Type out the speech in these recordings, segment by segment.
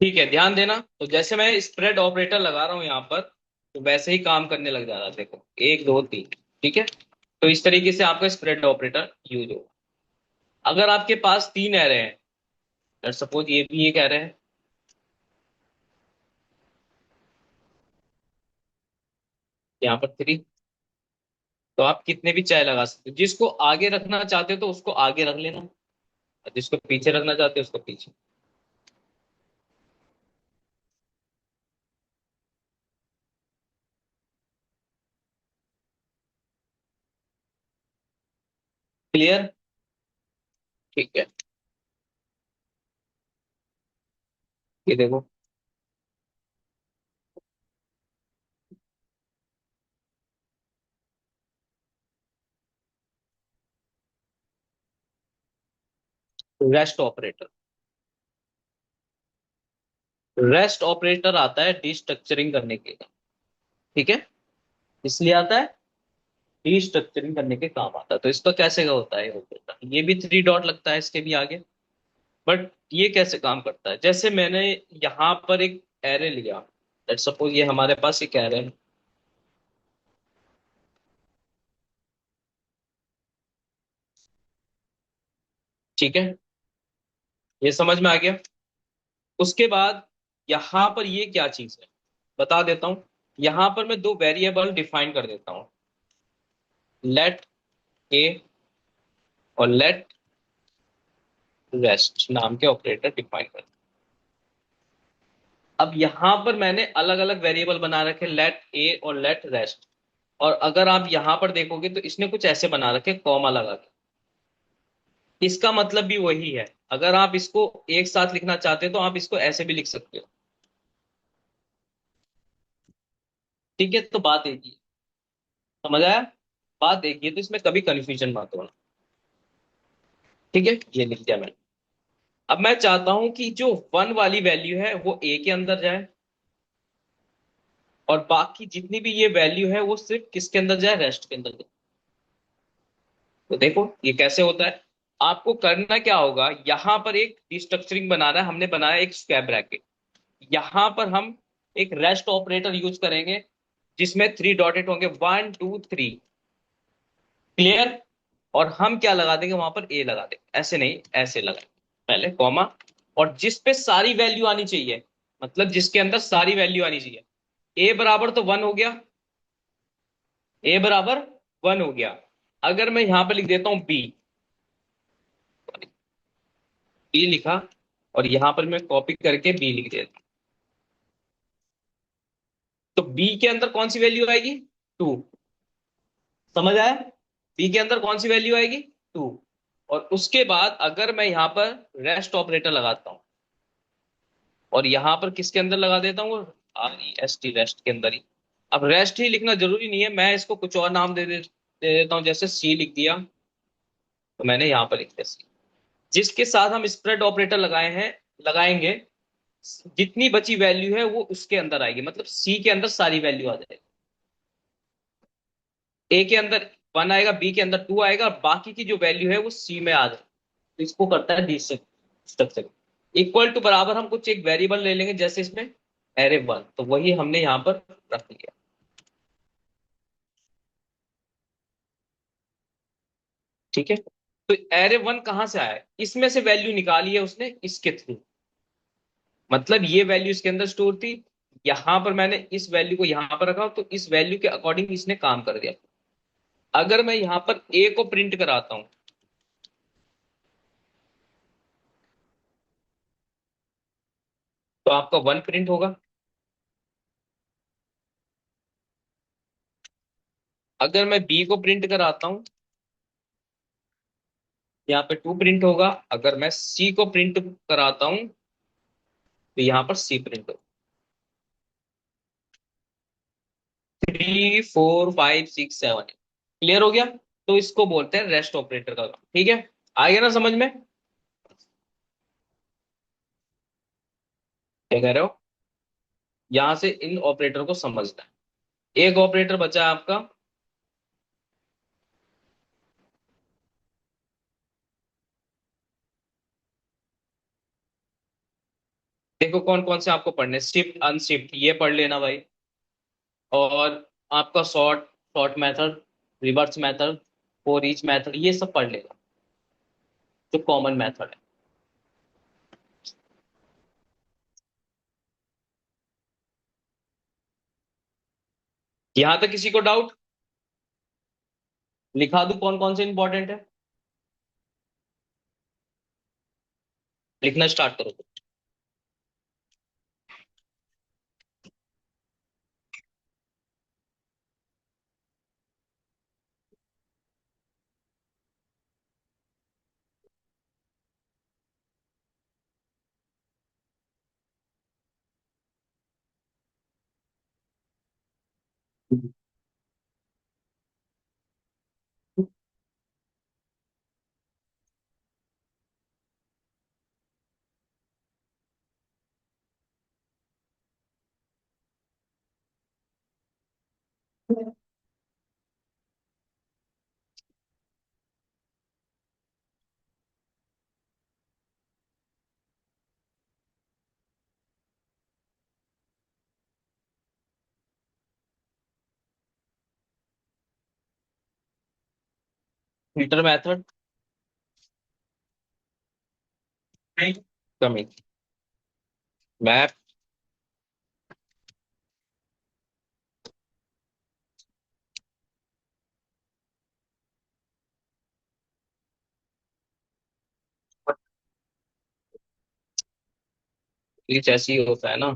ठीक है, ध्यान देना। तो जैसे मैं स्प्रेड ऑपरेटर लगा रहा हूं यहाँ पर, तो वैसे ही काम करने लग जा रहा है। देखो, एक दो तीन। ठीक है, तो इस तरीके से आपका स्प्रेड ऑपरेटर यूज हो। अगर आपके पास तीन एरे हैं, सपोज ये भी एक एरे है, यहाँ पर थ्री, तो आप कितने भी चाय लगा सकते हो। जिसको आगे रखना चाहते हो तो उसको आगे रख लेना, और जिसको पीछे रखना चाहते हो उसको पीछे। क्लियर? ठीक है, ये देखो, रेस्ट ऑपरेटर। रेस्ट ऑपरेटर आता है डिस्ट्रक्चरिंग करने के लिए। ठीक है, इसलिए आता है, डिस्ट्रक्चरिंग करने के काम आता है। तो इसका कैसे का होता है ये ऑपरेटर, ये भी थ्री डॉट लगता है इसके भी आगे। बट ये कैसे काम करता है, जैसे मैंने यहाँ पर एक एरे लिया, लेट्स सपोज ये हमारे पास एक एरे है। ठीक है, ये समझ में आ गया। उसके बाद यहाँ पर ये क्या चीज है, बता देता हूँ। यहाँ पर मैं दो वेरिएबल डिफाइन कर देता हूँ, लेट ए और लेट रेस्ट नाम के ऑपरेटर डिफाइन कर। अब यहाँ पर मैंने अलग अलग वेरिएबल बना रखे, लेट ए और लेट रेस्ट। और अगर आप यहाँ पर देखोगे तो इसने कुछ ऐसे बना रखे कॉमा लगा के। इसका मतलब भी वही है। अगर आप इसको एक साथ लिखना चाहते हो तो आप इसको ऐसे भी लिख सकते हो। ठीक है, तो बात एक ही है। समझ आया? बात एक ही है, तो इसमें कभी कंफ्यूजन मत होना। ठीक है, ये लिख दिया मैंने। अब मैं चाहता हूं कि जो वन वाली वैल्यू है वो ए के अंदर जाए, और बाकी जितनी भी ये वैल्यू है वो सिर्फ किसके अंदर जाए, रेस्ट के अंदर जाए। तो देखो ये कैसे होता है। आपको करना क्या होगा, यहां पर एक डिस्ट्रक्चरिंग बनाना है। हमने बनाया एक स्क्वायर ब्रैकेट, यहां पर हम एक रेस्ट ऑपरेटर यूज करेंगे, जिसमें थ्री डॉटेड होंगे, वन टू थ्री। क्लियर? और हम क्या लगा देंगे वहां पर, ए लगा देंगे, ऐसे नहीं ऐसे लगाएंगे, पहले कॉमा। और जिस पे सारी वैल्यू आनी चाहिए, मतलब जिसके अंदर सारी वैल्यू आनी चाहिए, ए बराबर तो वन हो गया, ए बराबर वन हो गया। अगर मैं यहां पर लिख देता हूं बी, बी लिखा, और यहां पर मैं कॉपी करके बी लिख देता हूं, तो बी के अंदर कौन सी वैल्यू आएगी, टू। समझ आया? बी के अंदर कौन सी वैल्यू आएगी, टू। और उसके बाद अगर मैं यहां पर रेस्ट ऑपरेटर लगाता हूं, और यहां पर किसके अंदर लगा देता हूँ, R E S T, rest के अंदर ही। अब रेस्ट ही लिखना जरूरी नहीं है, मैं इसको कुछ और नाम दे देता हूँ, जैसे सी लिख दिया, तो मैंने यहां पर लिख दिया सी। जिसके साथ हम स्प्रेड ऑपरेटर लगाए हैं, लगाएंगे, जितनी बची वैल्यू है वो उसके अंदर आएगी, मतलब सी के अंदर सारी वैल्यू आ जाएगी। ए के अंदर वन आएगा, बी के अंदर टू आएगा, और बाकी की जो वैल्यू है वो सी में आ जाएगी। तो इसको करता है डी स्ट्रक्चर। इक्वल टू बराबर हम कुछ एक वेरिएबल ले लेंगे, जैसे इसमें एरे वन, तो वही हमने यहाँ पर रख लिया। ठीक है, तो एरे वन कहाँ से आया है, इसमें से वैल्यू निकाली है उसने इसके थ्रू, मतलब ये वैल्यू इसके अंदर स्टोर थी, यहां पर मैंने इस वैल्यू को यहां पर रखा, तो इस वैल्यू के अकॉर्डिंग इसने काम कर दिया। अगर मैं यहां पर ए को प्रिंट कराता हूं, तो आपका वन प्रिंट होगा। अगर मैं बी को प्रिंट कराता हूं, यहाँ पे टू प्रिंट होगा। अगर मैं सी को प्रिंट कराता हूं, तो यहाँ पर सी प्रिंट होगा। Three four five six seven. Clear हो गया? तो इसको बोलते हैं रेस्ट ऑपरेटर का काम। ठीक है, आ गया ना समझ में? क्या कह रहे हो? यहां से इन ऑपरेटर को समझना है। एक ऑपरेटर बचा है आपका, देखो कौन कौन से आपको पढ़ने, शिफ्ट अनशिफ्ट ये पढ़ लेना भाई। और आपका short short method, reverse method, for each method, ये सब पढ़ लेना जो कॉमन मेथड है। यहां तक किसी को डाउट? लिखा दूं कौन कौन से इंपॉर्टेंट है? लिखना स्टार्ट करो। फिल्टर मेथड, कमी, मैप, रीच ऐसे ही होता है ना।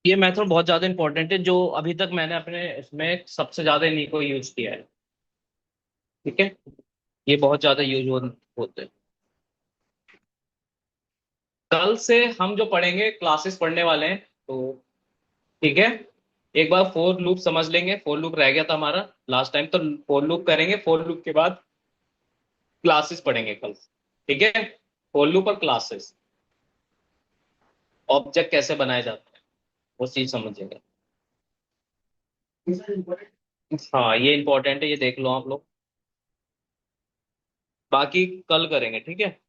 ये मेथड बहुत ज्यादा इंपॉर्टेंट है, जो अभी तक मैंने अपने इसमें सबसे ज्यादा इन्हीं को यूज किया है। ठीक है। ये बहुत ज्यादा यूज होते हैं। कल से हम जो पढ़ेंगे, क्लासेस पढ़ने वाले हैं, तो ठीक है। एक बार फोर लूप समझ लेंगे, फोर लूप रह गया था हमारा लास्ट टाइम, तो फोर लूप करेंगे, फोर लूप के बाद क्लासेस पढ़ेंगे कल। ठीक है, फोर लूप और क्लासेस, ऑब्जेक्ट कैसे बनाए जाते हैं वो चीज समझेंगे। हाँ ये इंपॉर्टेंट है, ये देख लो आप लोग। बाकी कल करेंगे, ठीक है।